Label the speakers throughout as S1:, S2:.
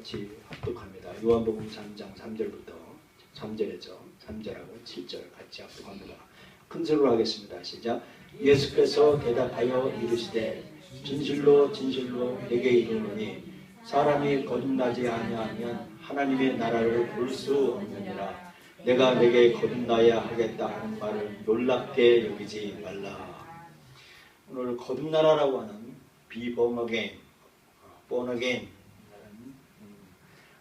S1: 같이 합독합니다. 요한복음 3장 3절부터 3절에서 3절하고 7절 같이 합독합니다. 큰 소리로 하겠습니다. 시작. 예수께서 대답하여 이르시되 진실로 진실로 내게 이르노니 사람이 거듭나지 아니하면 하나님의 나라를 볼 수 없느니라. 내가 내게 거듭나야 하겠다 하는 말을 놀랍게 여기지 말라. 오늘 거듭나라라고 하는 be born again, born again 라는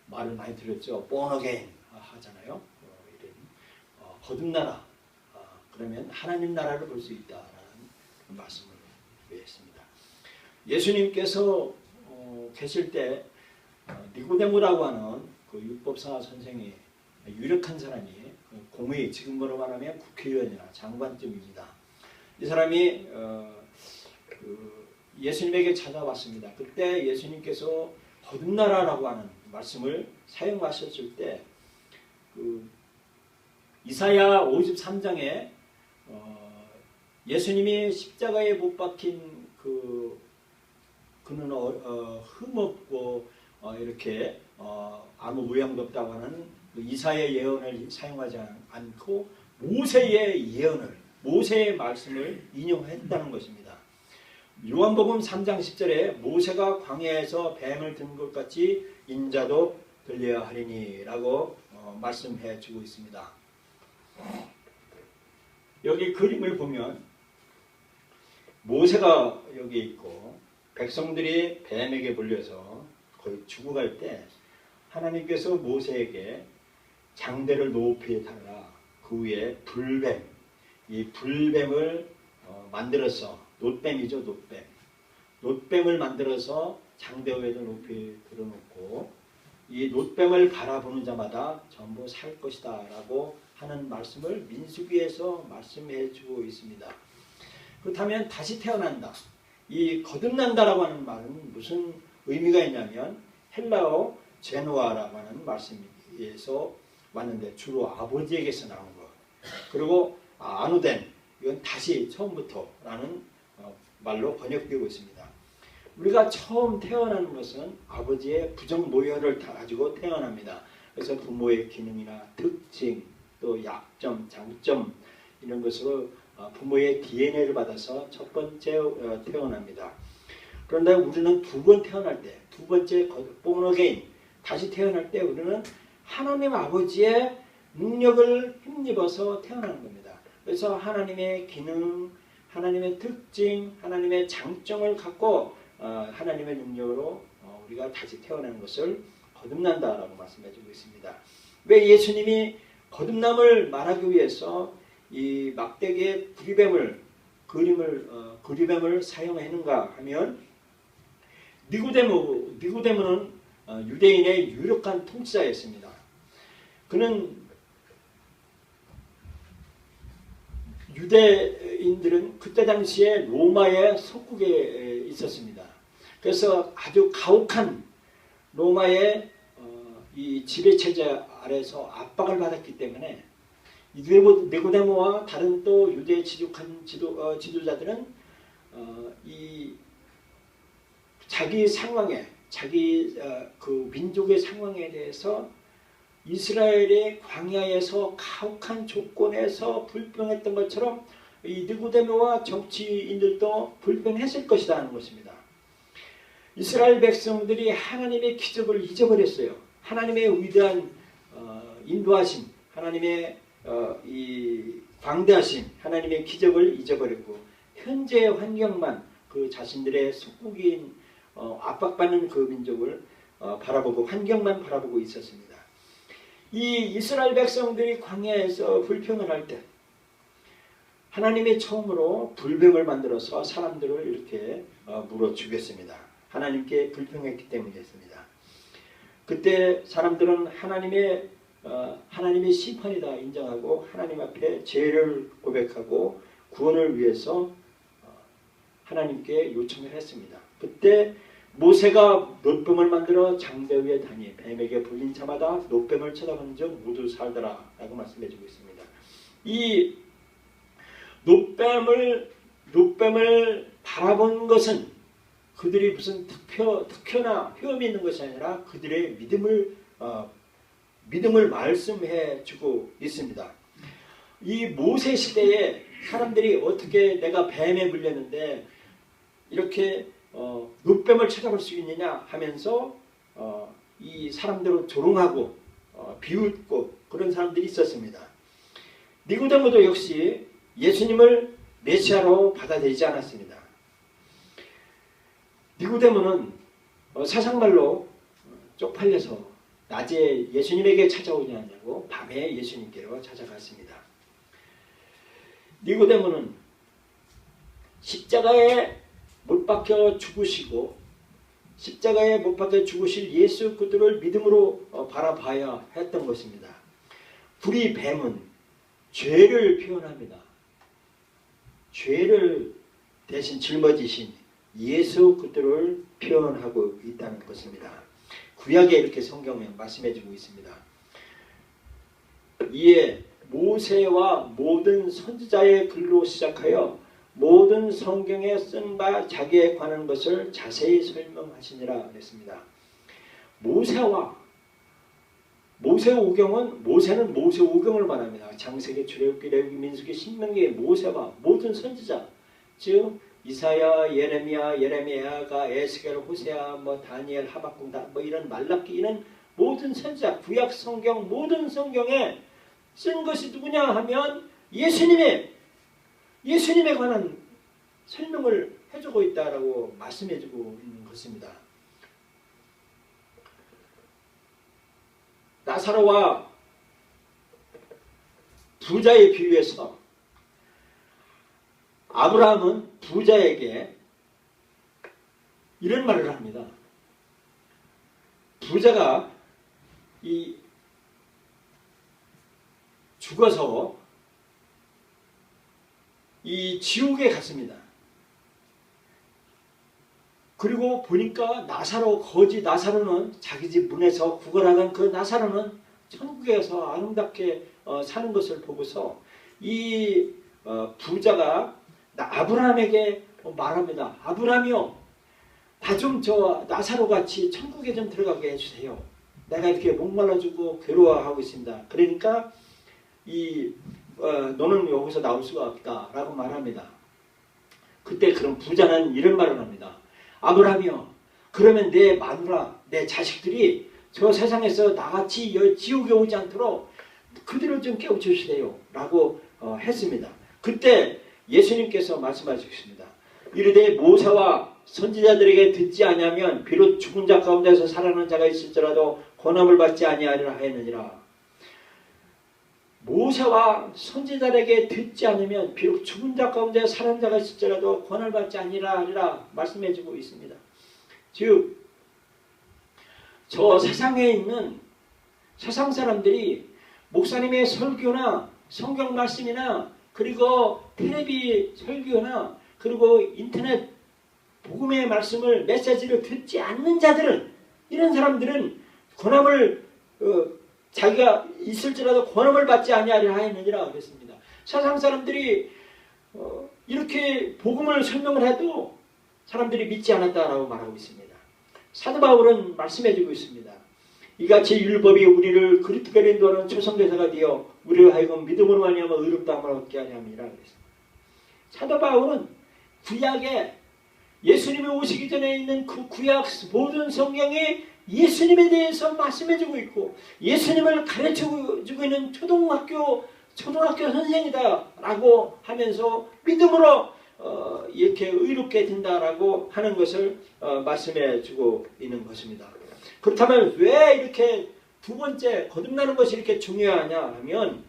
S1: 말을 많이 들었죠. born again 하잖아요. 거듭나라. 그러면 하나님 나라를 볼 수 있다라는 말씀을 했습니다. 예수님께서 계실 때 니고데모라고 하는 그 율법사 선생이 유력한 사람이 공의, 지금으로 말하면 국회의원이나 장관쯤입니다. 이 사람이 예수님에게 찾아왔습니다. 그때 예수님께서 거듭나라라고 하는 말씀을 사용하셨을 때 이사야 53장에 예수님이 십자가에 못 박힌 그는 흠없고 이렇게 아무 모양도 없다고 하는 이사야의 예언을 사용하지 않고 모세의 예언을, 모세의 말씀을 인용했다는 것입니다. 요한복음 3장 10절에 모세가 광야에서 뱀을 든 것 같이 인자도 들려야 하리니 라고 말씀해 주고 있습니다. 여기 그림을 보면 모세가 여기 있고 백성들이 뱀에게 물려서 거의 죽어갈 때 하나님께서 모세에게 장대를 높이 달라 그 위에 불뱀, 이 불뱀을 만들어서 놋뱀이죠, 놋뱀. 놋뱀을 만들어서 장대 위에도 높이 들어놓고 이 놋뱀을 바라보는 자마다 전부 살 것이다 라고 하는 말씀을 민수기에서 말씀해 주고 있습니다. 그렇다면 다시 태어난다. 이 거듭난다라고 하는 말은 무슨 의미가 있냐면 헬라어 제노아라고 하는 말씀에서 왔는데 주로 아버지에게서 나온 것. 그리고 아누덴, 이건 다시 처음부터라는 말로 번역되고 있습니다. 우리가 처음 태어나는 것은 아버지의 부정 모혈을 다 가지고 태어납니다. 그래서 부모의 기능이나 특징, 또 약점, 장점 이런 것으로 부모의 DNA를 받아서 첫 번째 태어납니다. 그런데 우리는 두 번 태어날 때, 두 번째 born again, 다시 태어날 때 우리는 하나님 아버지의 능력을 힘입어서 태어나는 겁니다. 그래서 하나님의 기능, 하나님의 특징, 하나님의 장점을 갖고 하나님의 능력으로 우리가 다시 태어나는 것을 거듭난다라고 말씀해주고 있습니다. 왜 예수님이 거듭남을 말하기 위해서 이 막대기의 구리뱀을 사용했는가 하면 니고데모는 유대인의 유력한 통치자였습니다. 그는 유대인들은 그때 당시에 로마의 속국에 있었습니다. 그래서 아주 가혹한 로마의 이 지배체제 아래서 압박을 받았기 때문에 니고데모와 다른 또 유대에 지족한 지도자들은 이 자기 상황에, 자기 그 민족의 상황에 대해서 이스라엘의 광야에서 가혹한 조건에서 불평했던 것처럼 이 니고데모와 정치인들도 불평했을 것이다 하는 것입니다. 이스라엘 백성들이 하나님의 기적을 잊어버렸어요. 하나님의 위대한 인도하심, 하나님의 이 광대하심, 하나님의 기적을 잊어버리고 현재의 환경만 그 자신들의 속국인 압박받는 그 민족을 바라보고 환경만 바라보고 있었습니다. 이 이스라엘 백성들이 광야에서 불평을 할 때 하나님이 처음으로 불뱀을 만들어서 사람들을 이렇게 물어 죽였습니다. 하나님께 불평했기 때문이었습니다. 그때 사람들은 하나님의 심판이다 인정하고 하나님 앞에 죄를 고백하고 구원을 위해서 하나님께 요청을 했습니다. 그때 모세가 놋뱀을 만들어 장대 위에 다니 뱀에게 불린 자마다 놋뱀을 쳐다보는 즉 모두 살더라 라고 말씀해주고 있습니다. 이 놋뱀을 바라본 것은 그들이 무슨 특효나 효험이 있는 것이 아니라 그들의 믿음을 말씀해 주고 있습니다. 이 모세 시대에 사람들이 어떻게 내가 뱀에 물렸는데 이렇게 눕뱀을 찾아볼 수 있느냐 하면서 이 사람들을 조롱하고 비웃고 그런 사람들이 있었습니다. 니고데모도 역시 예수님을 메시아로 받아들이지 않았습니다. 니고데모는 사상말로 쪽팔려서 낮에 예수님에게 찾아오지 않냐고 밤에 예수님께로 찾아갔습니다. 니고데모는 십자가에 못 박혀 죽으시고 십자가에 못 박혀 죽으실 예수 그리스도를 믿음으로 바라봐야 했던 것입니다. 불이 뱀은 죄를 표현합니다. 죄를 대신 짊어지신 예수 그리스도를 표현하고 있다는 것입니다. 구약에 이렇게 성경에 말씀해주고 있습니다. 이에 모세와 모든 선지자의 글로 시작하여 모든 성경에 쓴 바 자기에 관한 것을 자세히 설명하시니라 그랬습니다. 모세는 모세 오경을 말합니다. 창세기, 출애굽기, 레위기, 민수기, 신명기, 모세와 모든 선지자, 즉 이사야, 예레미야가 에스겔, 호세아, 다니엘, 하박국, 이런 말라기, 이런 모든 선지자, 구약 성경 모든 성경에 쓴 것이 누구냐 하면 예수님에 관한 설명을 해주고 있다라고 말씀해주고 있는 것입니다. 나사로와 부자에 비유해서 아브라함은 부자에게 이런 말을 합니다. 부자가 죽어서 이 지옥에 갔습니다. 그리고 보니까 거지 나사로는 자기 집 문에서 구걸하던 그 나사로는 천국에서 아름답게 사는 것을 보고서 이 부자가 아브라함에게 말합니다. 아브라함이요, 나 좀 나사로 같이 천국에 좀 들어가게 해주세요. 내가 이렇게 목말라 죽고 괴로워하고 있습니다. 그러니까 너는 여기서 나올 수가 없다라고 말합니다. 그때 그럼 부자는 이런 말을 합니다. 아브라함이요, 그러면 내 마누라, 내 자식들이 저 세상에서 나같이 지옥에 오지 않도록 그들을 좀 깨워주시세요 라고 했습니다. 그때 예수님께서 말씀하셨습니다. 이르되 모세와 선지자들에게 듣지 아니하면 비록 죽은 자 가운데서 살아난 자가 있을지라도 권함을 받지 아니하리라 하였느니라. 모세와 선지자들에게 듣지 않으면 비록 죽은 자 가운데 살아난 자가 있을지라도 권한을 받지 아니하리라 말씀해주고 있습니다. 즉 저 세상에 있는 세상 사람들이 목사님의 설교나 성경 말씀이나 그리고 텔레비 설교나 그리고 인터넷 복음의 말씀을 메시지를 듣지 않는 자들은, 이런 사람들은 권함을 자기가 있을지라도 권함을 받지 아니하리라 하였느니라 그랬습니다. 세상 사람들이 이렇게 복음을 설명을 해도 사람들이 믿지 않았다라고 말하고 있습니다. 사도 바울은 말씀해주고 있습니다. 이같이 율법이 우리를 그리스도께 인도하는 초성대사가 되어 우리를 하여금 믿음으로 말미암아 의롭다함을 얻게 하려 함이라 그랬습니다. 사도 바울은 구약에 예수님이 오시기 전에 있는 그 구약 모든 성경에 예수님에 대해서 말씀해주고 있고 예수님을 가르쳐주고 있는 초등학교 선생이다 라고 하면서 믿음으로 이렇게 의롭게 된다라고 하는 것을 말씀해주고 있는 것입니다. 그렇다면 왜 이렇게 두 번째 거듭나는 것이 이렇게 중요하냐 하면,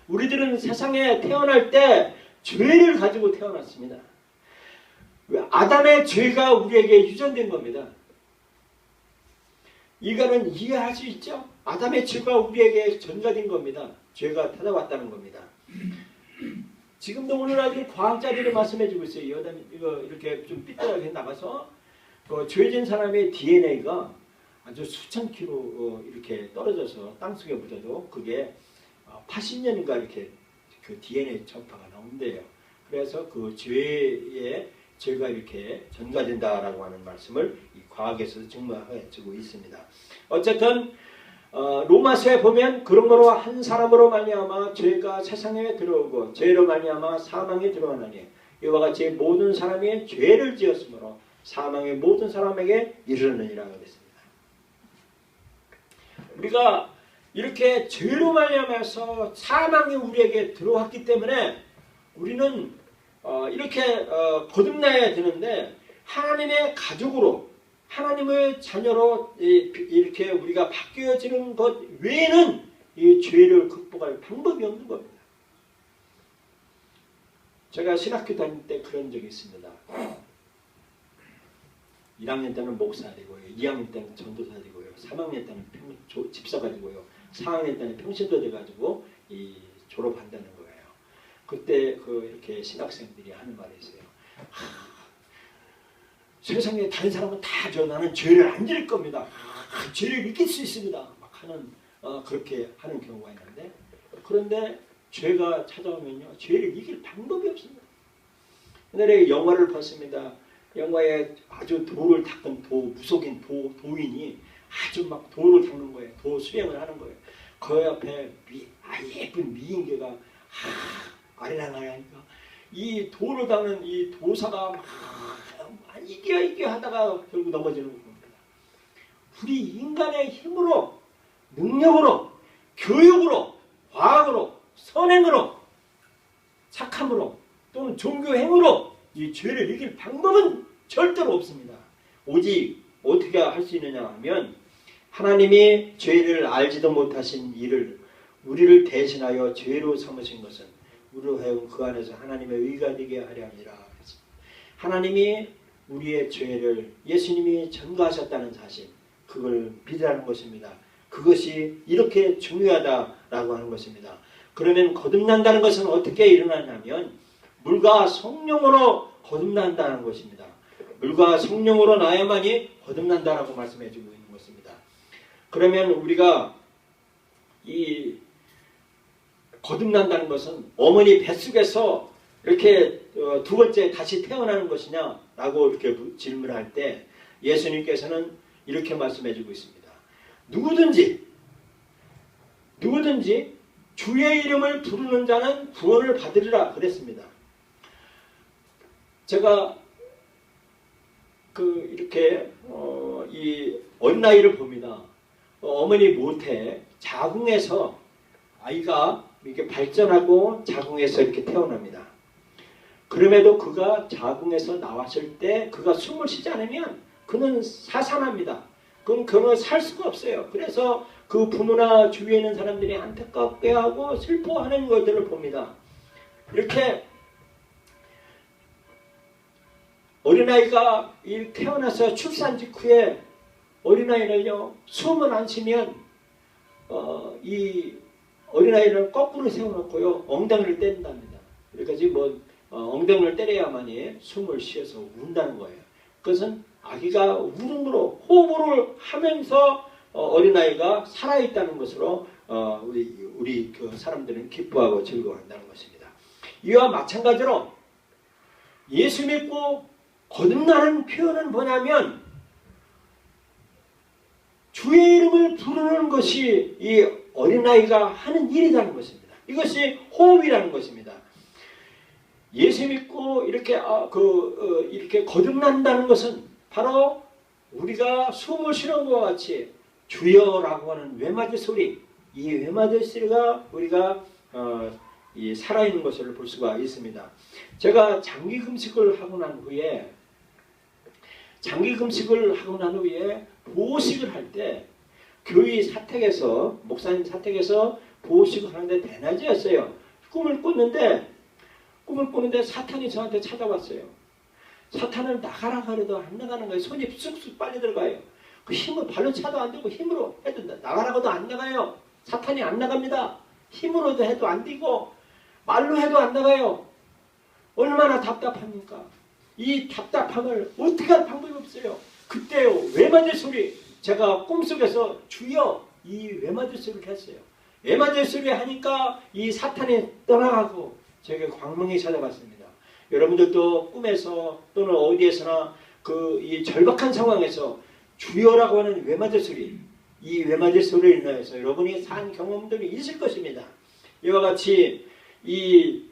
S1: 우리들은 세상에 태어날 때 죄를 가지고 태어났습니다. 아담의 죄가 우리에게 유전된 겁니다. 이거는 이해할 수 있죠? 아담의 죄가 우리에게 전가된 겁니다. 죄가 찾아왔다는 겁니다. 지금도 오늘 아주 과학자들이 말씀해주고 있어요. 이거 이렇게 좀 삐뚤하게 나가서 죄진 사람의 DNA가 아주 수천 킬로 이렇게 떨어져서 땅속에 묻어도 그게 80년인가 이렇게 그 DNA 전파가 나온대요. 그래서 그 죄의 죄가 이렇게 전가된다라고 하는 말씀을 이 과학에서 증명해주고 있습니다. 어쨌든 로마서에 보면 그러므로 한 사람으로 말미암아 죄가 세상에 들어오고 죄로 말미암아 사망이 들어오나니 이와 같이 모든 사람이 죄를 지었으므로 사망이 모든 사람에게 이르느니라 그랬습니다. 우리가 이렇게 죄로 말미암아서 사망이 우리에게 들어왔기 때문에 우리는 이렇게 거듭나야 되는데 하나님의 가족으로 하나님의 자녀로 이렇게 우리가 바뀌어지는 것 외에는 이 죄를 극복할 방법이 없는 겁니다. 제가 신학교 다닐 때 그런 적이 있습니다. 1학년 때는 목사 되고요. 2학년 때는 전도사 되고요. 3학년 때는 집사가 되고요. 4학년 때는 평신도 돼가지고 졸업한다는 거예요. 그때 이렇게 신학생들이 하는 말이 있어요. 세상에 다른 사람은 다 나는 죄를 안 지을 겁니다. 죄를 이길 수 있습니다. 막 하는 그렇게 하는 경우가 있는데 그런데 죄가 찾아오면요. 죄를 이길 방법이 없습니다. 옛날에 영화를 봤습니다. 영화에 아주 돌을 닦은 무속인 도인이 아주 막 돌을 닦는 거예요. 도 수행을 하는 거예요. 그 옆에 예쁜 미인계가 아리랑하니까 이 돌을 닦는 이 도사가 막 이게 하다가 결국 넘어지는 겁니다. 우리 인간의 힘으로, 능력으로, 교육으로, 과학으로, 선행으로, 착함으로 또는 종교행으로 이 죄를 이길 방법은 절대로 없습니다. 오직 어떻게 할 수 있느냐 하면 하나님이 죄를 알지도 못하신 이를 우리를 대신하여 죄로 삼으신 것은 우리로 하여금 그 안에서 하나님의 의가 되게 하려 함이라. 하나님이 우리의 죄를 예수님이 전가하셨다는 사실, 그걸 믿으라는 것입니다. 그것이 이렇게 중요하다라고 하는 것입니다. 그러면 거듭난다는 것은 어떻게 일어나냐면 물과 성령으로 거듭난다는 것입니다. 물과 성령으로 나야만이 거듭난다라고 말씀해 주고 있는 것입니다. 그러면 우리가 이 거듭난다는 것은 어머니 뱃속에서 이렇게 두 번째 다시 태어나는 것이냐라고 이렇게 질문할 때 예수님께서는 이렇게 말씀해 주고 있습니다. 누구든지 주의 이름을 부르는 자는 구원을 받으리라 그랬습니다. 제가 이렇게 이 어린아이를 봅니다. 어머니 모태 자궁에서 아이가 이렇게 발전하고 자궁에서 이렇게 태어납니다. 그럼에도 그가 자궁에서 나왔을 때 그가 숨을 쉬지 않으면 그는 사산합니다. 그는 살 수가 없어요. 그래서 그 부모나 주위에 있는 사람들이 안타깝게 하고 슬퍼하는 것들을 봅니다. 이렇게 어린아이가 태어나서 출산 직후에 어린아이를요 숨을 안 쉬면 이 어린아이를 거꾸로 세워놓고요 엉덩이를 때린답니다. 그러니까 엉덩이를 때려야만이 숨을 쉬어서 운다는 거예요. 그것은 아기가 울음으로 호흡을 하면서 어린아이가 살아있다는 것으로 우리 그 사람들은 기뻐하고 즐거워한다는 것입니다. 이와 마찬가지로 예수 믿고 거듭나는 표현은 뭐냐면 주의 이름을 부르는 것이 이 어린아이가 하는 일이라는 것입니다. 이것이 호흡이라는 것입니다. 예수 믿고 이렇게 이렇게 거듭난다는 것은 바로 우리가 숨을 쉬는 것과 같이 주여라고 하는 외맞을 소리, 이 외맞을 소리가 우리가 이 살아있는 것을 볼 수가 있습니다. 제가 장기 금식을 하고 난 후에 보호식을 할 때 교회 사택에서 목사님 사택에서 보호식을 하는데 대낮이었어요. 꿈을 꿨는데 사탄이 저한테 찾아왔어요. 사탄을 나가라고 해도 안 나가는 거예요. 손이 쑥쑥 빨리 들어가요. 그 힘을 발로 차도 안 되고 힘으로 해도 나가라고도 안 나가요. 사탄이 안 나갑니다. 힘으로도 해도 안 되고 말로 해도 안 나가요. 얼마나 답답합니까? 이 답답함을 어떻게 할 방법이 없어요. 그때 외맞을 소리, 제가 꿈속에서 주여 이 외맞을 소리를 했어요. 외맞을 소리 하니까 이 사탄이 떠나가고 저에게 광명이 찾아왔습니다. 여러분들도 꿈에서 또는 어디에서나 이 절박한 상황에서 주여라고 하는 외맞을 소리, 이 외맞을 소리를 인하여서 여러분이 산 경험들이 있을 것입니다. 이와 같이 이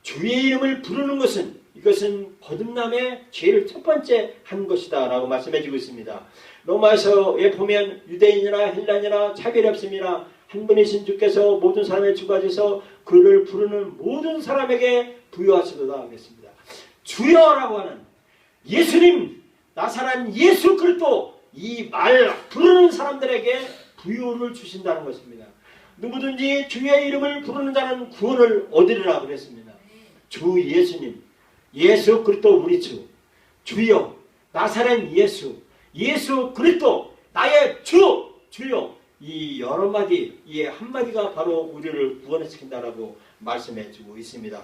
S1: 주의 이름을 부르는 것은 이것은 거듭남의 죄를 첫 번째 한 것이다 라고 말씀해 주고 있습니다. 로마서에 보면 유대인이나 헬라인이나 차별이 없습니다. 한 분이신 주께서 모든 사람의 주가 되서 그를 부르는 모든 사람에게 부여하시도다 하겠습니다. 주여라고 하는 예수님, 나사렛 예수 그리스도, 이 말 부르는 사람들에게 부여를 주신다는 것입니다. 누구든지 주의 이름을 부르는 자는 구원을 얻으리라 그랬습니다. 주 예수님, 예수 그리스도 우리 주, 주여, 나사렛 예수, 예수 그리스도 나의 주, 주여, 이 여러 마디, 이 한마디가 바로 우리를 구원시킨다라고 말씀해주고 있습니다.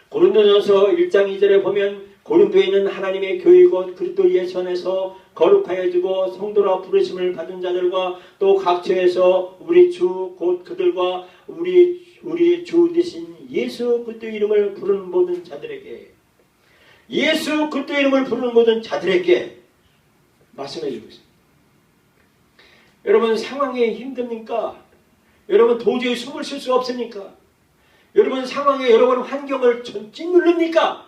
S1: 고린도전서 1장 2절에 보면 고린도에 있는 하나님의 교회 곧 그리스도 예수 안에서 거룩하여지고 성도라 부르심을 받은 자들과 또 각처에서 우리 주 곧 그들과 우리 주 되신 예수 그리스도 이름을 부르는 모든 자들에게, 예수 그리스도 이름을 부르는 모든 자들에게 말씀해주고 있습니다. 여러분 상황이 힘듭니까? 여러분 도저히 숨을 쉴 수 없습니까? 여러분 상황에 여러분 환경을 짓누릅니까?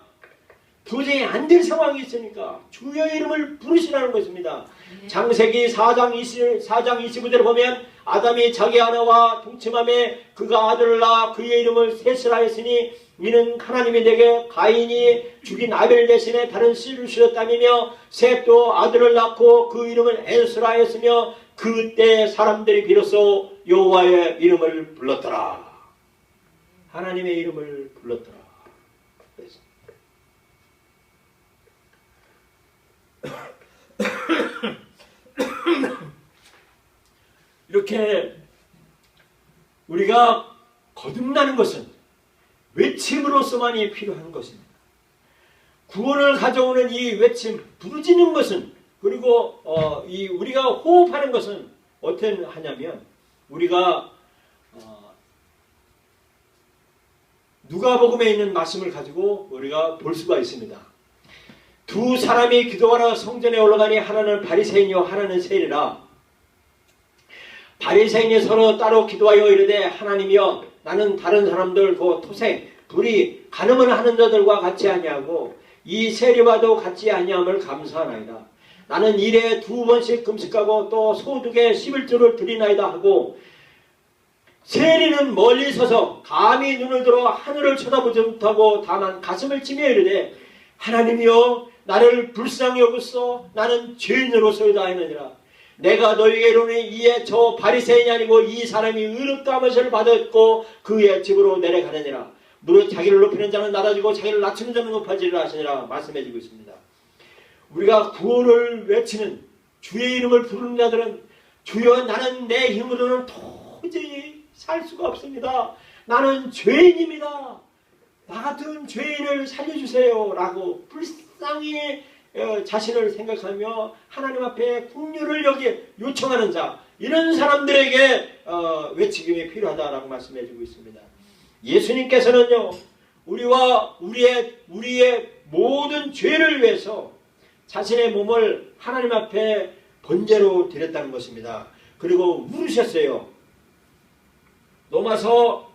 S1: 도저히 안 될 상황이 있으니까 주의 이름을 부르시라는 것입니다. 창세기 4장 25절에 보면 아담이 자기 아내와 동침함에 그가 아들을 낳아 그의 이름을 셋을 하였으니 이는 하나님이 내게 가인이 죽인 아벨 대신에 다른 씨를 주셨다며 셋도 아들을 낳고 그 이름을 엔스라 하였으며 그때 사람들이 비로소 여호와의 이름을 불렀더라. 하나님의 이름을 불렀더라. 이렇게 우리가 거듭나는 것은 외침으로서만이 필요한 것입니다. 구원을 가져오는 이 외침, 부르짖는 것은, 그리고 우리가 호흡하는 것은 어떻게 하냐면 우리가 누가복음에 있는 말씀을 가지고 우리가 볼 수가 있습니다. 두 사람이 기도하러 성전에 올라가니 하나는 바리새인이요 하나는 세리라. 바리새인이 서로 따로 기도하여 이르되 하나님이여 나는 다른 사람들 그 토색 불의 간음을 하는 자들과 같이 아니하고 이 세리와도 같이 아니함을 감사하나이다. 나는 일에 2번씩 금식하고 또 소득에 11조를 드리나이다 하고 세리는 멀리 서서 감히 눈을 들어 하늘을 쳐다보지 못하고 다만 가슴을 치며 이르되 하나님이여 나를 불쌍히 여겼소. 나는 죄인으로서이다 하느니라. 내가 너희에게 이르노니 이에 저 바리새인이 아니고 이 사람이 의롭다 하면서를 받았고 그의 집으로 내려가느니라. 무릇 자기를 높이는 자는 낮아지고 자기를 낮추는 자는 높아지리라 하시니라 말씀해주고 있습니다. 우리가 구원을 외치는 주의 이름을 부르는 자들은 주여 나는 내 힘으로는 도저히 살 수가 없습니다. 나는 죄인입니다. 나 같은 죄인을 살려주세요 라고 불쌍히 자신을 생각하며 하나님 앞에 긍휼을 요청하는 자, 이런 사람들에게 외치김이 필요하다라고 말씀해주고 있습니다. 예수님께서는요 우리와 우리의 모든 죄를 위해서 자신의 몸을 하나님 앞에 번제로 드렸다는 것입니다. 그리고 물으셨어요. 로마서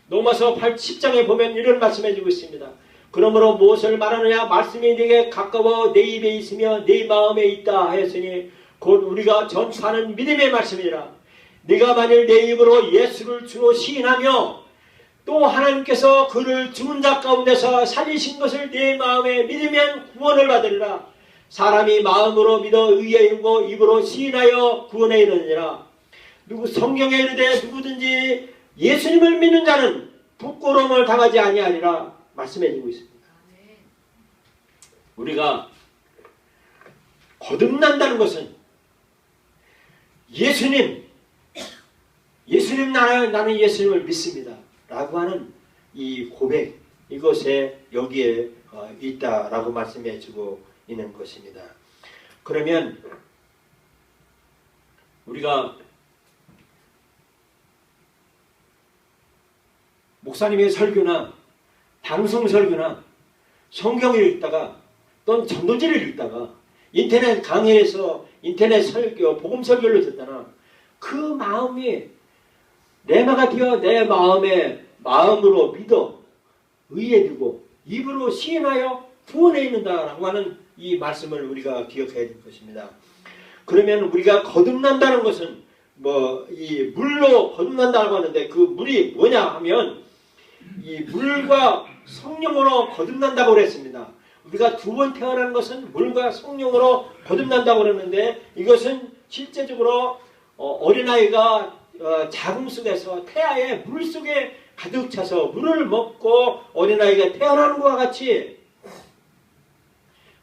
S1: 10장에 보면 이런 말씀해주고 있습니다. 그러므로 무엇을 말하느냐? 말씀이 네게 가까워 내 입에 있으며 네 마음에 있다 하였으니 곧 우리가 전파하는 믿음의 말씀이라. 네가 만일 내 입으로 예수를 주로 시인하며 또 하나님께서 그를 죽은 자 가운데서 살리신 것을 네 마음에 믿으면 구원을 받으리라. 사람이 마음으로 믿어 의에 이르고 입으로 시인하여 구원에 이르느니라. 성경에 이르되 누구든지 예수님을 믿는 자는 부끄러움을 당하지 아니하리라 말씀해주고 있습니다. 우리가 거듭난다는 것은 예수님 나는 예수님을 믿습니다 라고 하는 이 고백, 이것에 여기에 있다라고 말씀해주고 있는 것입니다. 그러면 우리가 목사님의 설교나
S2: 방송 설교나 성경을 읽다가 또는 전도지를 읽다가 인터넷 강의에서 인터넷 설교, 복음 설교를 듣다나 그 마음이 레마가 되어 내 마음으로 믿어 의에 두고 입으로 시인하여 구원에 있는다라고 하는 이 말씀을 우리가 기억해야 될 것입니다. 그러면 우리가 거듭난다는 것은 이 물로 거듭난다고 하는데 그 물이 뭐냐 하면 이 물과 성령으로 거듭난다고 그랬습니다. 우리가 두 번 태어난 것은 물과 성령으로 거듭난다고 그러는데 이것은 실제적으로 어린아이가 자궁 속에서 태아의 물 속에 가득 차서 물을 먹고 어린아이가 태어나는 것과 같이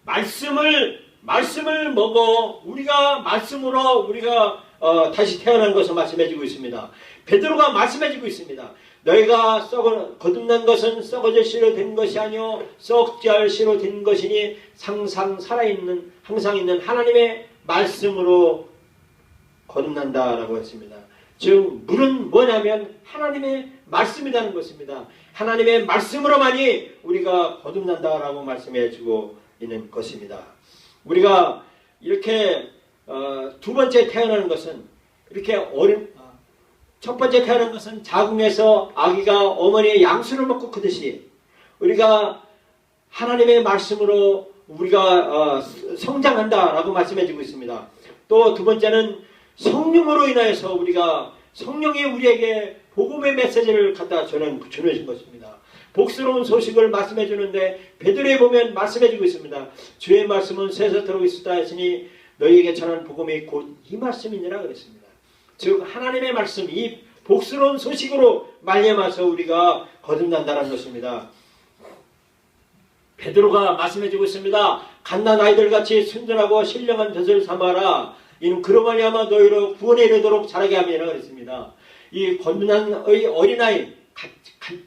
S2: 말씀을 먹어 말씀으로 우리가 다시 태어난 것을 말씀해주고 있습니다. 베드로가 말씀해주고 있습니다. 너희가 거듭난 것은 썩어질 씨로 된 것이 아니요 썩지 않을 씨로 된 것이니 항상 있는 하나님의 말씀으로 거듭난다라고 했습니다. 즉 물은 뭐냐면 하나님의 말씀이라는 것입니다. 하나님의 말씀으로만이 우리가 거듭난다라고 말씀해주고 있는 것입니다. 우리가 이렇게 두 번째 태어나는 것은 첫 번째 태어난 것은 자궁에서 아기가 어머니의 양수를 먹고 크듯이 우리가 하나님의 말씀으로 우리가 성장한다라고 말씀해주고 있습니다. 또 두 번째는 성령으로 인하여서 성령이 우리에게 복음의 메시지를 갖다 전해주신 것입니다. 복스러운 소식을 말씀해 주는데 베드로에 보면 말씀해 주고 있습니다. 주의 말씀은 세세토록 있었다 했으니 너희에게 전한 복음이 곧 이 말씀이니라 그랬습니다. 즉 하나님의 말씀, 이 복스러운 소식으로 말미암아서 우리가 거듭난다는 것입니다. 베드로가 말씀해 주고 있습니다. 갓난 아이들같이 순전하고 신령한 젖을 삼아라. 이는 그로 말미암아 너희로 구원에 이르도록 자라게 함이라 그랬습니다. 이 거듭난 어린아이, 갓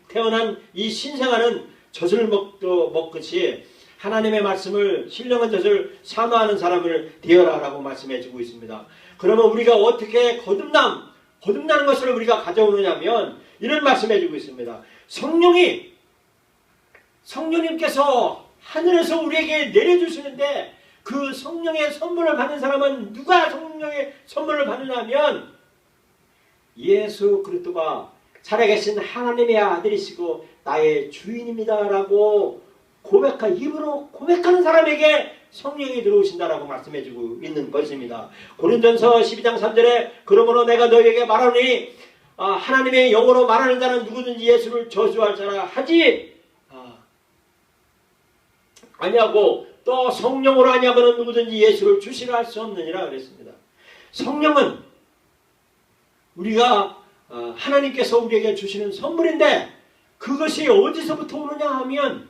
S2: 태어난 이 신생아는 젖을 먹듯이 하나님의 말씀을 신령한 젖을 사모하는 사람을 되어라라고 말씀해주고 있습니다. 그러면 우리가 어떻게 거듭나는 것을 우리가 가져오느냐면 이런 말씀해주고 있습니다. 성령님께서 하늘에서 우리에게 내려주시는데 그 성령의 선물을 받는 사람은 누가 성령의 선물을 받느냐면 예수 그리스도가 살아계신 하나님의 아들이시고 나의 주인입니다라고 입으로 고백하는 사람에게 성령이 들어오신다라고 말씀해주고 있는 것입니다. 고린도전서 12장 3절에 그러므로 내가 너희에게 말하노니 하나님의 영으로 말하는 자는 누구든지 예수를 저주할 자라 하지 아니하고 또 성령으로 아니하고는 누구든지 예수를 주시라 할 수 없느니라 그랬습니다. 성령은 우리가 하나님께서 우리에게 주시는 선물인데 그것이 어디서부터 오느냐 하면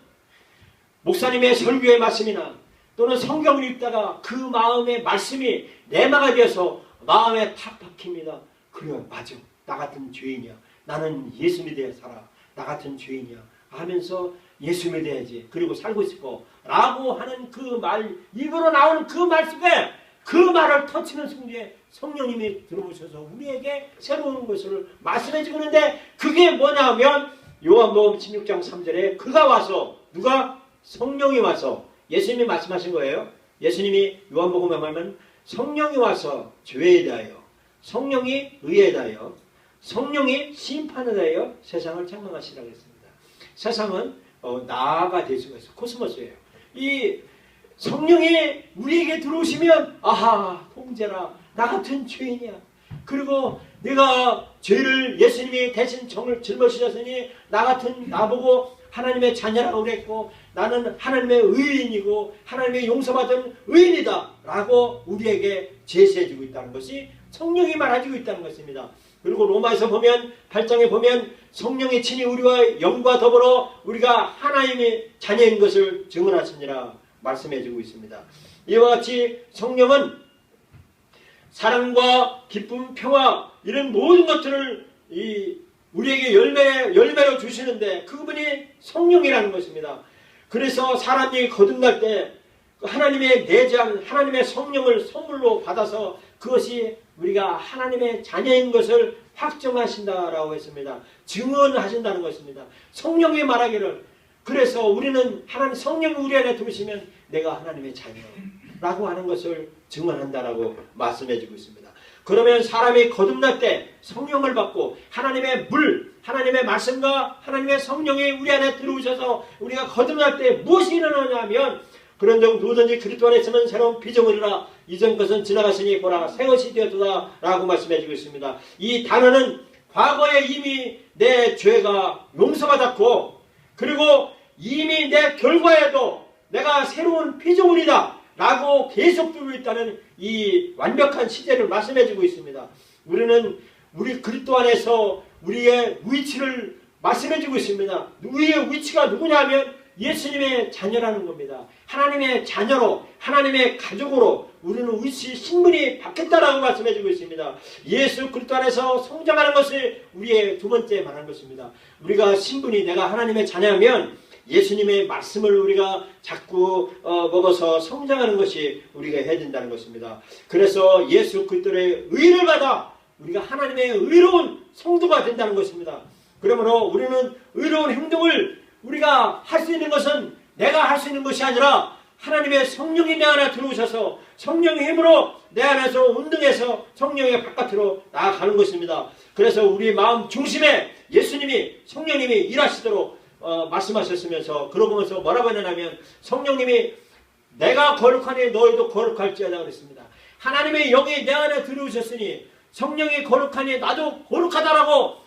S2: 목사님의 설교의 말씀이나 또는 성경을 읽다가 그 마음의 말씀이 내마가 되어서 마음에 팍 박힙니다. 그래 맞아 나 같은 죄인이야. 나는 예수 믿어야 살아. 나 같은 죄인이야 하면서 예수 믿어야지. 그리고 살고 싶어 라고 하는 그 말, 입으로 나오는 그 말씀에 그 말을 터치는 순간에 성령님이 들어오셔서 우리에게 새로운 것을 말씀해 주는데 그게 뭐냐 하면 요한복음 16장 3절에 그가 와서 성령이 와서 예수님이 말씀하신 거예요. 예수님이 요한복음에 말하면 성령이 와서 죄에 대하여 성령이 의에 대하여 성령이 심판에 대하여 세상을 책망하시라고 했습니다. 세상은 나가 될 수가 있어요. 코스모스예요. 이 성령이 우리에게 들어오시면 아하 통제라 나 같은 죄인이야. 그리고 내가 죄를 예수님이 대신 정을 짊어지셨으니 나보고 하나님의 자녀라고 그랬고 나는 하나님의 의인이고 하나님의 용서받은 의인이다 라고 우리에게 제시해주고 있다는 것이 성령이 말해주고 있다는 것입니다. 그리고 로마에서 보면 8장에 보면 성령이 친히 우리와 영과 더불어 우리가 하나님의 자녀인 것을 증언하시니라 말씀해주고 있습니다. 이와 같이 성령은 사랑과 기쁨, 평화 이런 모든 것들을 우리에게 열매로 주시는데 그분이 성령이라는 것입니다. 그래서 사람이 거듭날 때 하나님의 내장, 하나님의 성령을 선물로 받아서 그것이 우리가 하나님의 자녀인 것을 확정하신다라고 했습니다. 증언하신다는 것입니다. 성령이 말하기를 그래서 우리는 하나님 성령이 우리 안에 들으시면 내가 하나님의 자녀라고 하는 것을 증언한다라고 말씀해주고 있습니다. 그러면 사람이 거듭날 때 성령을 받고 하나님의 물, 하나님의 말씀과 하나님의 성령이 우리 안에 들어오셔서 우리가 거듭날 때 무엇이 일어나냐면 그런 점 누구든지 그리스도 안에 있으면 새로운 피조물이라 이전 것은 지나갔으니 보라 새 것이 되었다 라고 말씀해주고 있습니다. 이 단어는 과거에 이미 내 죄가 용서받았고 그리고 이미 내 결과에도 내가 새로운 피조물이다 라고 계속 두고 있다는 이 완벽한 시제를 말씀해주고 있습니다. 우리는 우리 그리스도 안에서 우리의 위치를 말씀해주고 있습니다. 우리의 위치가 누구냐면 예수님의 자녀라는 겁니다. 하나님의 자녀로 하나님의 가족으로 우리는 위치 신분이 바뀌었다라고 말씀해주고 있습니다. 예수 그리스도 안에서 성장하는 것이 우리의 두 번째 말하는 것입니다. 우리가 신분이 내가 하나님의 자녀면 예수님의 말씀을 우리가 자꾸 먹어서 성장하는 것이 우리가 해야 된다는 것입니다. 그래서 예수 그리스도의 의를 받아 우리가 하나님의 의로운 성도가 된다는 것입니다. 그러므로 우리는 의로운 행동을 우리가 할 수 있는 것은 내가 할 수 있는 것이 아니라 하나님의 성령이 내 안에 들어오셔서 성령의 힘으로 내 안에서 운동해서 성령의 바깥으로 나아가는 것입니다. 그래서 우리 마음 중심에 예수님이 성령님이 일하시도록 말씀하셨으면서 그러면서 뭐라고 하냐면 성령님이 내가 거룩하니 너희도 거룩할지어다 그랬습니다. 하나님의 영이 내 안에 들어오셨으니 성령이 거룩하니 나도 거룩하다라고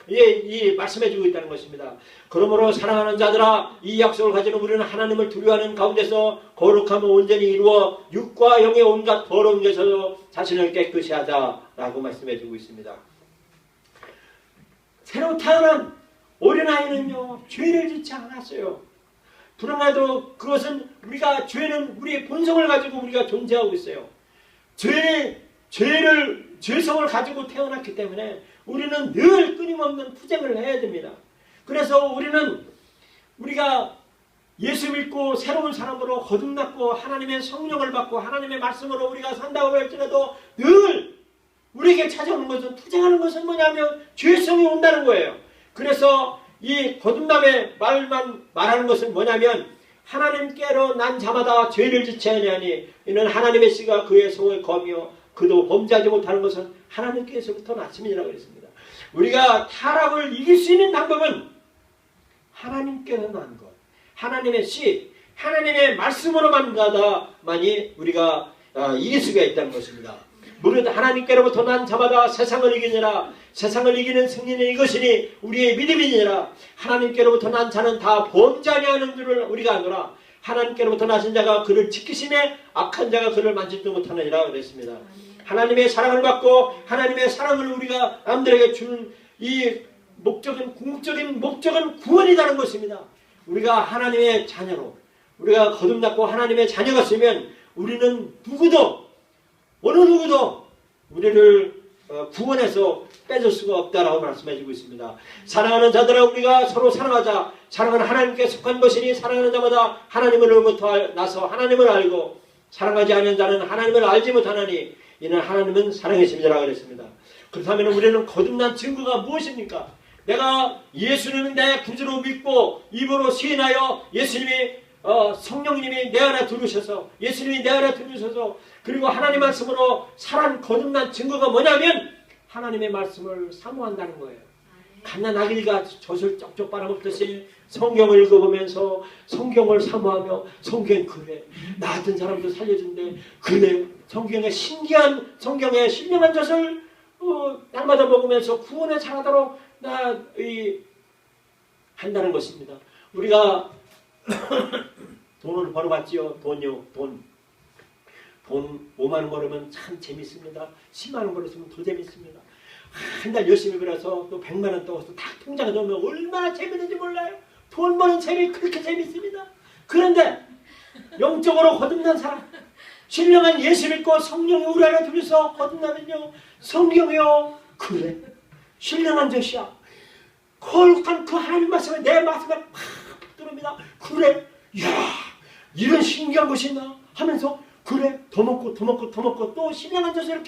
S2: 말씀해주고 있다는 것입니다. 그러므로 사랑하는 자들아 이 약속을 가지는 우리는 하나님을 두려워하는 가운데서 거룩함을 온전히 이루어 육과 영의 온갖 더러운 것에서 자신을 깨끗이 하자라고 말씀해주고 있습니다. 새로 태어난 어린아이는요 죄를 짓지 않았어요. 불안해도 그것은 우리가 죄는 우리의 본성을 가지고 우리가 존재하고 있어요. 죄성을 가지고 태어났기 때문에 우리는 늘 끊임없는 투쟁을 해야 됩니다. 그래서 우리가 예수 믿고 새로운 사람으로 거듭났고 하나님의 성령을 받고 하나님의 말씀으로 우리가 산다고 할지라도 늘 우리에게 찾아오는 것은 투쟁하는 것은 뭐냐면 죄성이 온다는 거예요. 그래서 이 거듭남의 말만 말하는 것은 뭐냐면 하나님께로 난 자마다 죄를 짓지 아니하니 이는 하나님의 씨가 그의 속을 거미요 그도 범죄하지 못하는 것은 하나님께서부터 났음이라고 했습니다. 우리가 타락을 이길 수 있는 방법은 하나님께서 난 것, 하나님의 씨, 하나님의 말씀으로만 가다만이 우리가 이길 수가 있다는 것입니다. 무릇 하나님께로부터 난 자마다 세상을 이기니라. 세상을 이기는 승리는 이것이니 우리의 믿음이니라. 하나님께로부터 난 자는 다 범죄하지 않은 줄을 우리가 아노라. 하나님께로부터 나신 자가 그를 지키심에 악한 자가 그를 만지도 못하느니라 그랬습니다. 하나님의 사랑을 받고 하나님의 사랑을 우리가 남들에게 주는 이 목적은 궁극적인 목적은 구원이라는 것입니다. 우리가 하나님의 자녀로 우리가 거듭났고 하나님의 자녀가 있으면 우리는 어느 누구도 우리를 구원해서 뺏을 수가 없다라고 말씀해주고 있습니다. 사랑하는 자들아 우리가 서로 사랑하자. 사랑은 하나님께 속한 것이니 사랑하는 자마다 하나님으로부터 나서 하나님을 알고 사랑하지 않는 자는 하나님을 알지 못하나니 이는 하나님은 사랑이십니다라고 그랬습니다. 그렇다면 우리는 거듭난 증거가 무엇입니까? 내가 예수님을 내 구주로 믿고 입으로 시인하여 예수님이 성령님이 내 안에 들으셔서 예수님이 내 안에 들으셔서 그리고 하나님 말씀으로 살아난 거듭난 증거가 뭐냐면 하나님의 말씀을 사모한다는 거예요. 갓난아기가 젖을 쩍쩍 빨아먹듯이 성경을 읽어보면서 성경을 사모하며 성경 그래 나 같은 사람도 살려준대 그래 성경의 신기한 성경의 신령한 젖을 날마다 먹으면서 구원에 잘하도록 한다는 것입니다. 우리가 돈을 벌어봤지요. 돈 5만 원 벌으면 참 재밌습니다. 10만 원 벌었으면 더 재밌습니다. 한 달 열심히 벌어서 또 100만 원 떠서 딱 통장에 넣으면 얼마나 재밌는지 몰라요. 돈 버는 재미 그렇게 재밌습니다. 그런데 영적으로 거듭난 사람 신령한 예수 믿고 성령이 우리 안에 들어서 거듭나면요 성경이요 그래 신령한 젖이야. 거룩한 그 하나님 말씀에 내 말씀에 팍 들어옵니다. 그래 야 이런 신기한 것이 있나 하면서 그래 더 먹고 또 신령한 젖을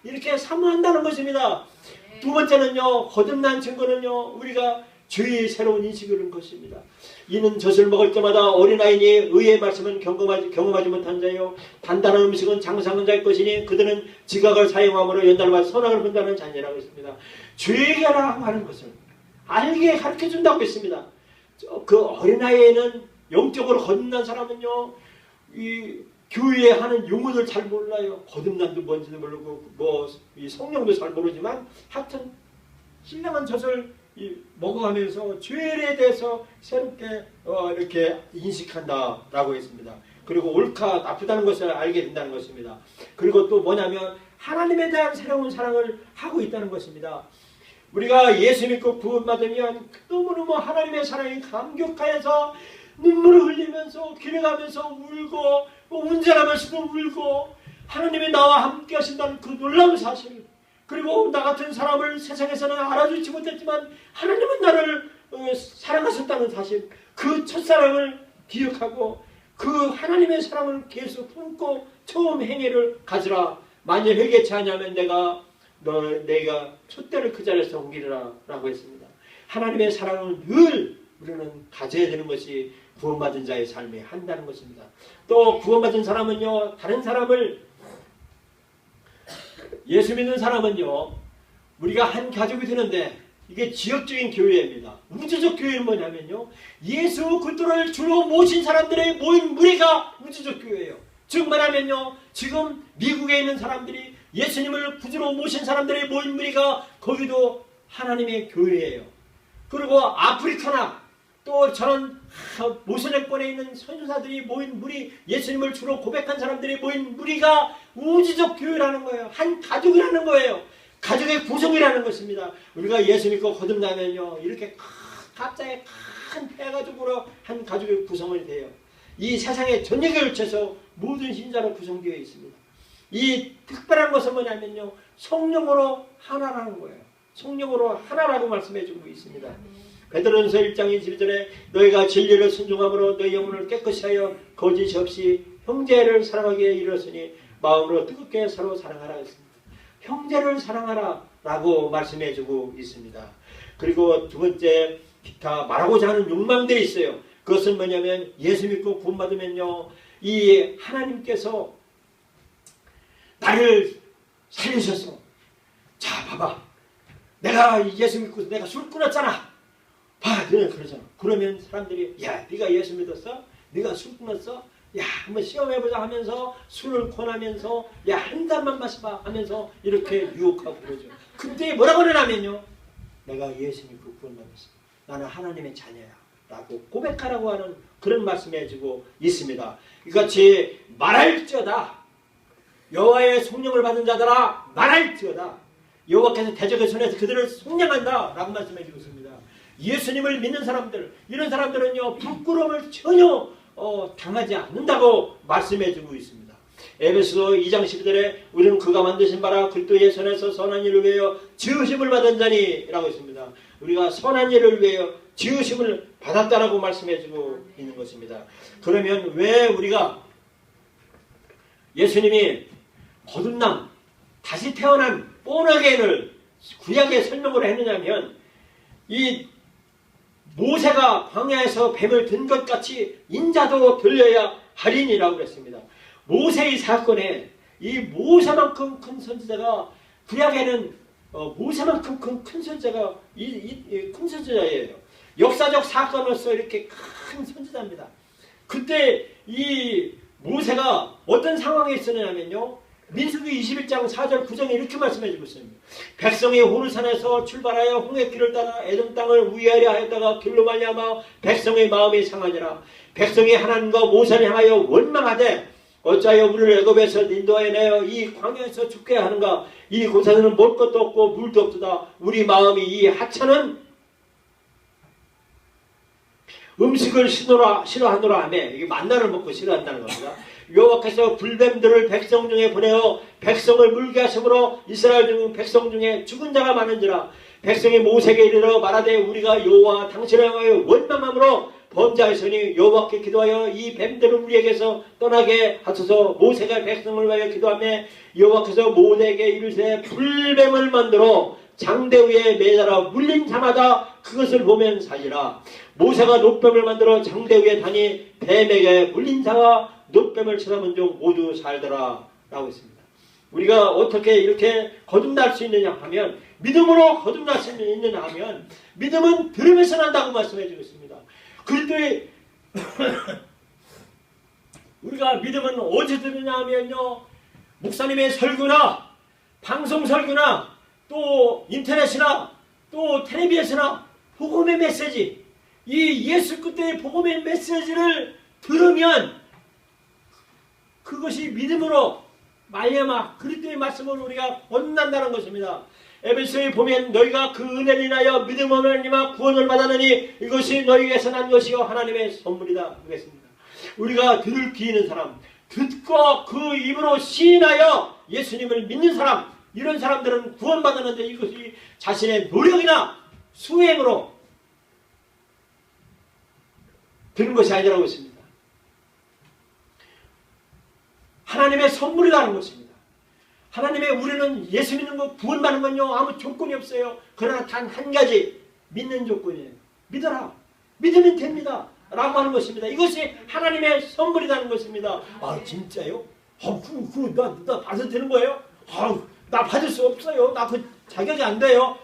S2: 이렇게 사모한다는 것입니다. 두 번째는요 거듭난 증거는요 우리가 주의 새로운 인식을 얻은 것입니다. 이는 젖을 먹을 때마다 어린아이니 의의 말씀은 경험하지 못한 자요 단단한 음식은 장사한 자의 것이니 그들은 지각을 사용함으로 연달과 선악을 분다는 자녀라고 했습니다. 주의하라고 하는 것을 알게 가르쳐준다고 했습니다. 그 어린아이에는 영적으로 거듭난 사람은요 이 교회에 하는 용어들 잘 몰라요. 거듭난도 뭔지도 모르고 이 성령도 잘 모르지만 하여튼 신령한 젖을 먹어가면서 죄에 대해서 새롭게 이렇게 인식한다라고 했습니다. 그리고 옳다 나쁘다는 것을 알게 된다는 것입니다. 그리고 또 뭐냐면 하나님에 대한 새로운 사랑을 하고 있다는 것입니다. 우리가 예수 믿고 구원받으면 너무너무 하나님의 사랑이 감격하여서 눈물을 흘리면서 길에 가면서 울고 운전하면서도 울고 하나님이 나와 함께 하신다는 그 놀라운 사실, 그리고 나 같은 사람을 세상에서는 알아주지 못했지만 하나님은 나를 사랑하셨다는 사실, 그 첫사랑을 기억하고 그 하나님의 사랑을 계속 품고 처음 행위를 가지라. 만일 회개치 않으면 내가 촛대를 그 자리에서 옮기리라 라고 했습니다. 하나님의 사랑을 늘 우리는 가져야 되는 것이 구원받은 자의 삶에 한다는 것입니다. 또 구원받은 사람은요, 다른 사람을, 예수 믿는 사람은요, 우리가 한 가족이 되는데 이게 지역적인 교회입니다. 우주적 교회는 뭐냐면요, 예수 그리스도를 주로 모신 사람들의 모인 무리가 우주적 교회예요. 즉 말하면요, 지금 미국에 있는 사람들이 예수님을 구주로 모신 사람들의 모인 무리가 거기도 하나님의 교회예요. 그리고 아프리카나 또 저런 모슬렘권에 있는 선교사들이 모인 무리, 예수님을 주로 고백한 사람들이 모인 무리가 우주적 교회라는 거예요. 한 가족이라는 거예요. 가족의 구성이라는 것입니다. 우리가 예수 믿고 거듭나면요, 이렇게 각자의 큰 해가족으로 한 가족의 구성이 돼요. 이 세상의 전역에 걸쳐서 모든 신자로 구성되어 있습니다. 이 특별한 것은 뭐냐면요, 성령으로 하나라는 거예요. 성령으로 하나라고 말씀해주고 있습니다. 베드로전서 1장 22절에 너희가 진리를 순종함으로 너희 영혼을 깨끗이 하여 거짓 없이 형제를 사랑하기에 이르렀으니 마음으로 뜨겁게 서로 사랑하라 했습니다. 형제를 사랑하라 라고 말씀해주고 있습니다. 그리고 두 번째, 기타 말하고자 하는 욕망들이 있어요. 그것은 뭐냐면 예수 믿고 구원받으면요, 이 하나님께서 나를 살리셨어. 자 봐봐, 내가 예수 믿고 내가 술 끊었잖아. 봐, 너네 그러잖아. 그러면 사람들이, 야, 네가 예수 믿었어? 네가 술 끊었어? 야, 한번 시험해보자 하면서 술을 권하면서, 야, 한 잔만 마셔봐 하면서 이렇게 유혹하고 그러죠. 그때 뭐라고 그러냐면요, 내가 예수 믿고 구원받았어. 나는 하나님의 자녀야 라고 고백하라고 하는 그런 말씀해주고 있습니다. 이같이 말할지어다, 여호와의 성령을 받은 자들아 말할지어다, 여호와께서 대적의 손에서 그들을 속량한다 라고 말씀해주고 있습니다. 예수님을 믿는 사람들, 이런 사람들은요, 부끄러움을 전혀 당하지 않는다고 말씀해주고 있습니다. 에베소서 2장 12절에 우리는 그가 만드신 바라 그리스도의 손에서 선한 일을 위하여 지으심을 받은 자니 라고 했습니다. 우리가 선한 일을 위하여 지으심을 받았다라고 말씀해주고 있는 것입니다. 그러면 왜 우리가 예수님이 거듭남, 다시 태어난 born-again을 구약에 설명을 했느냐면, 이 모세가 광야에서 뱀을 든 것 같이 인자도 들려야 하리니라고 그랬습니다. 모세의 사건에 이 모세만큼 큰 선지자가, 구약에는 모세만큼 큰 선지자가 큰 선지자예요. 역사적 사건으로서 이렇게 큰 선지자입니다. 그때 이 모세가 어떤 상황에 있었냐면요, 민수기 21장 4절 9절에 이렇게 말씀해주고 있습니다. 백성이 호르산에서 출발하여 홍해 길을 따라 에돔 땅을 우회하려 하였다가 길로 말미암아 백성의 마음이 상하니라. 백성이 하나님과 모세를 향하여 원망하되 어찌하여 우리를 애굽에서 인도하여 내어 이 광야에서 죽게 하는가. 이 곳에서는 먹을 것도 없고 물도 없도다. 우리 마음이 이 하찮은 음식을 싫어하노라 하며, 이게 만나를 먹고 싫어한다는 겁니다. 여호와께서 불뱀들을 백성 중에 보내어 백성을 물게 하심으로 이스라엘 중 백성 중에 죽은 자가 많은지라. 백성이 모세에게 이르러 말하되 우리가 여호와 당신을 향하여 원망함으로 범죄하였으니 여호와께 기도하여 이 뱀들을 우리에게서 떠나게 하소서. 모세가 백성을 위하여 기도하며 여호와께서 모세에게 이르시되 불뱀을 만들어 장대 위에 매달아 물린 자마다 그것을 보면 살리라. 모세가 놋뱀을 만들어 장대 위에 다니 뱀에게 물린 자와 놋뱀을 쳐다본 종 모두 살더라 라고 했습니다. 우리가 어떻게 이렇게 거듭날 수 있느냐 하면, 믿음으로 거듭날 수 있느냐 하면, 믿음은 들으면서 난다고 말씀해 주고 있습니다. 그랬더니 우리가 믿음은 어디서 들으냐 하면요, 목사님의 설교나 방송 설교나 또 인터넷이나 또 텔레비에서나 복음의 메시지, 이 예수 그리스도의 복음의 메시지를 들으면 그것이 믿음으로 말미암아 그리스도의 말씀을 우리가 얻는다는 것입니다. 에베소에 보면 너희가 그 은혜를 인하여 믿음으로 말미암아 구원을 받았느니 이것이 너희에게서 난 것이요 하나님의 선물이다 그랬습니다. 우리가 들을 귀 있는 사람, 듣고 그 입으로 시인하여 예수님을 믿는 사람, 이런 사람들은 구원받았는데 이것이 자신의 노력이나 수행으로 되는 것이 아니라고 했습니다. 하나님의 선물이라는 것입니다. 하나님의 우리는 예수 믿는 거 구원받는 건요 아무 조건이 없어요. 그러나 단 한 가지 믿는 조건이에요. 믿어라. 믿으면 됩니다. 라고 하는 것입니다. 이것이 하나님의 선물이라는 것입니다. 아 진짜요? 나 받아도 되는 거예요? 나 받을 수 없어요. 나 그 자격이 안 돼요.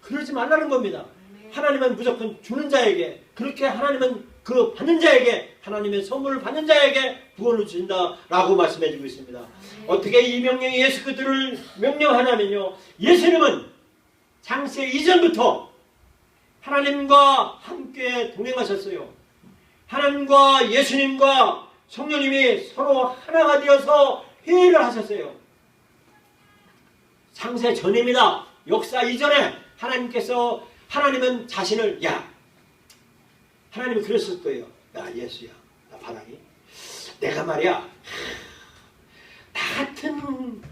S2: 그러지 말라는 겁니다. 하나님은 무조건 주는 자에게, 그렇게 하나님은 그 받는 자에게, 하나님의 선물을 받는 자에게 구원을 주신다라고 말씀해 주고 있습니다. 어떻게 이 명령이 예수 그리스도를 명령하냐면요, 예수님은 창세 이전부터 하나님과 함께 동행하셨어요. 하나님과 예수님과 성령님이 서로 하나가 되어서 회의를 하셨어요. 창세 전입니다. 역사 이전에 하나님은 자신을, 하나님이 그랬을 거예요. 야 예수야, 나 바라기, 내가 말이야 나 같은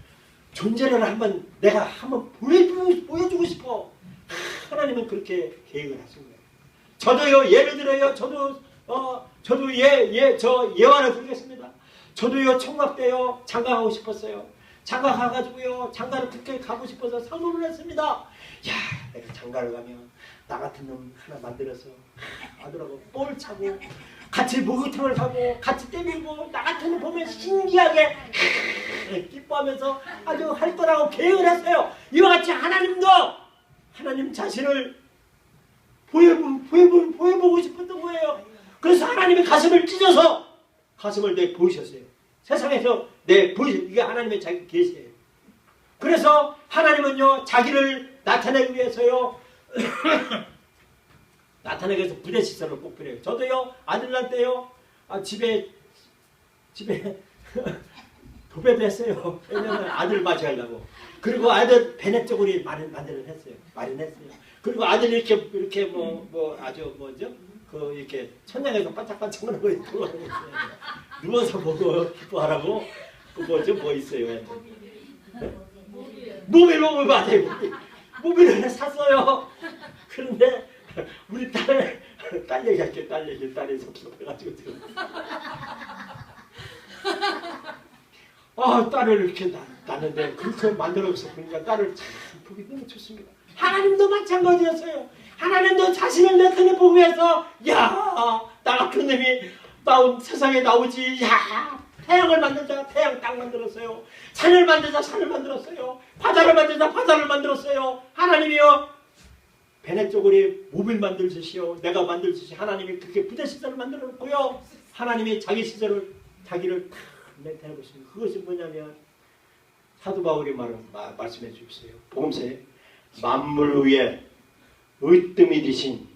S2: 존재를 내가 한번 보여주고 싶어. 하나님은 그렇게 계획을 하신 거예요. 저도요, 예를 들어요, 저도 예화를 드리겠습니다. 저도요, 청각 때요, 장가 가고 싶었어요. 장가 가가지고요, 장가를 그렇게 가고 싶어서 상노를 했습니다. 내가 장가를 가면 나 같은 놈 하나 만들어서 아들하고 볼 차고 같이 목욕탕을 가고 같이 때밀고 나 같은 놈 보면 신기하게 기뻐하면서 아주 할 거라고 계획을 했어요. 이와 같이 하나님도 하나님 자신을 보여보고 싶었던 거예요. 그래서 하나님의 가슴을 찢어서 가슴을 내보이셨어요. 세상에서 내보이셨어요. 이게 하나님의 자기 계시예요. 그래서 하나님은요, 자기를 나타내기 위해서요, 나타내기 위해서 부대시설을 꼭 필요해요. 저도요, 아들 낳을 때요, 집에 도배도 했어요. 왜냐면 아들 맞이하려고. 그리고 아들 베넷 쪽으로 마련했어요. 그리고 아들 이렇게 아주 이렇게 천장에서 반짝반짝하는 거 있고 누워서 보고 기뻐하라고 뭐 있어요. 네? 모빌 맞아요. 모빌을 샀어요. 그런데 우리 딸 얘기할게요. 딸이 섭섭해가지고 지금. 딸을 이렇게 낳는데 그렇게 만들어서 보니까 딸을 참 보기 너무 좋습니다. 하나님도 마찬가지였어요. 하나님도 자신을 나타내보기 위해서 나 같은 놈이 세상에 나오지. 태양을 만들자 태양 딱 만들었어요. 산을 만들자 산을 만들었어요. 바다를 만들자 바다를 만들었어요. 하나님이요, 베넷 쪼그리 모빌 만들듯이요, 내가 만들듯이 하나님이 그렇게 부대 시설을 만들어 놓고요, 하나님이 자기를 탁 내타내고 있습니다. 그것이 뭐냐면 사도 바울이 말씀해 주셨어요. 복음서에 만물 위에 으뜸이 되신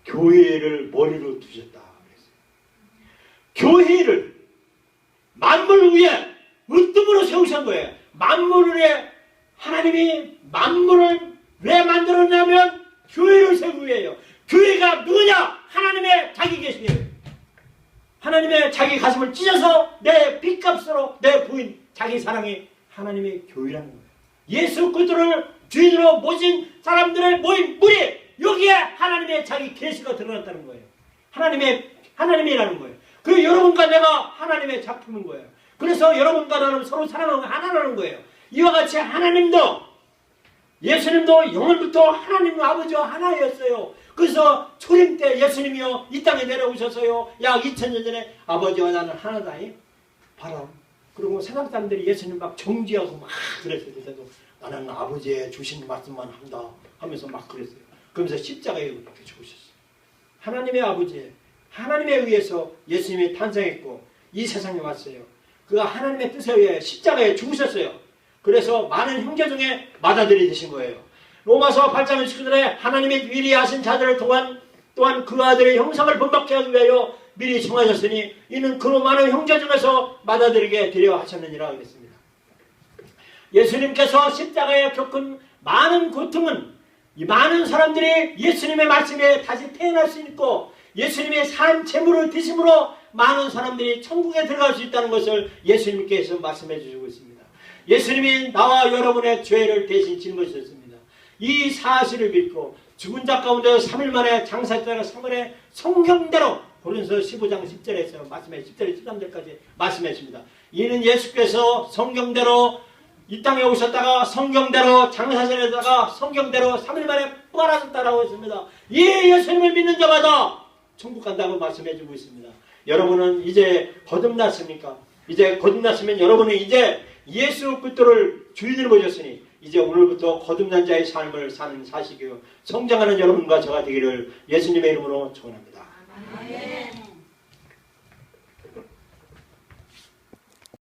S2: 교회를 머리로 두셨다 그랬어요. 교회를 만물 위에 으뜸으로 세우신 거예요. 만물 위에 하나님이 만물을 왜 만들었냐면 교회를 세우기 위해요. 교회가 누구냐? 하나님의 자기 계시예요. 하나님의 자기 가슴을 찢어서 내 핏값으로 내 부인 자기 사랑이 하나님의 교회라는 거예요. 예수 그리스도를 주인으로 모신 사람들의 모인 무리, 여기에 하나님의 자기 계시가 드러났다는 거예요. 하나님이라는 거예요. 그 여러분과 내가 하나님의 작품인 거예요. 그래서 여러분과 나는 서로 사랑하는 하나라는 거예요. 이와 같이 하나님도 예수님도 영원부터 하나님 아버지와 하나였어요. 그래서 초림 때 예수님이요 이 땅에 내려오셔서요 약 2000년 전에 아버지와 나는 하나다. 봐라. 그리고 세상 사람들이 예수님 막 정지하고 막 그랬어요. 그래도 나는 아버지의 주신 말씀만 한다 하면서 막 그랬어요. 그러면서 십자가에 이렇게 죽으셨어요. 하나님의 아버지, 하나님에 의해서 예수님이 탄생했고 이 세상에 왔어요. 그가 하나님의 뜻에 의해 십자가에 죽으셨어요. 그래서 많은 형제 중에 맏아들이 되신 거예요. 로마서 8장 19절에 하나님의 미리 하신 자들을 또한 그 아들의 형상을 본받게 하기 위하여 미리 정하셨으니 이는 그로 많은 형제 중에서 맏아들에게 되려 하셨느니라 그랬습니다. 예수님께서 십자가에 겪은 많은 고통은 이 많은 사람들이 예수님의 말씀에 다시 태어날 수 있고 예수님의 산 제물을 드심으로 많은 사람들이 천국에 들어갈 수 있다는 것을 예수님께서 말씀해 주시고 있습니다. 예수님이 나와 여러분의 죄를 대신 짊어지셨습니다. 이 사실을 믿고 죽은 자 가운데 3일 만에 장사했다가 3일에 성경대로 고린도서 15장 10절에서 말씀해 10절 13절까지 말씀해 주십니다. 이는 예수께서 성경대로 이 땅에 오셨다가 성경대로 장사하셨다가 성경대로 3일 만에 부활하셨다라고 했습니다. 이 예수님을 믿는 자마다 천국 간다고 말씀해 주고 있습니다. 여러분은 이제 거듭났습니까? 이제 거듭났으면 여러분은 이제 예수 그리스도를 주인으로 모셨으니 이제 오늘부터 거듭난 자의 삶을 사는 사시기요 성장하는 여러분과 저가 되기를 예수님의 이름으로 축원합니다.
S3: 아멘.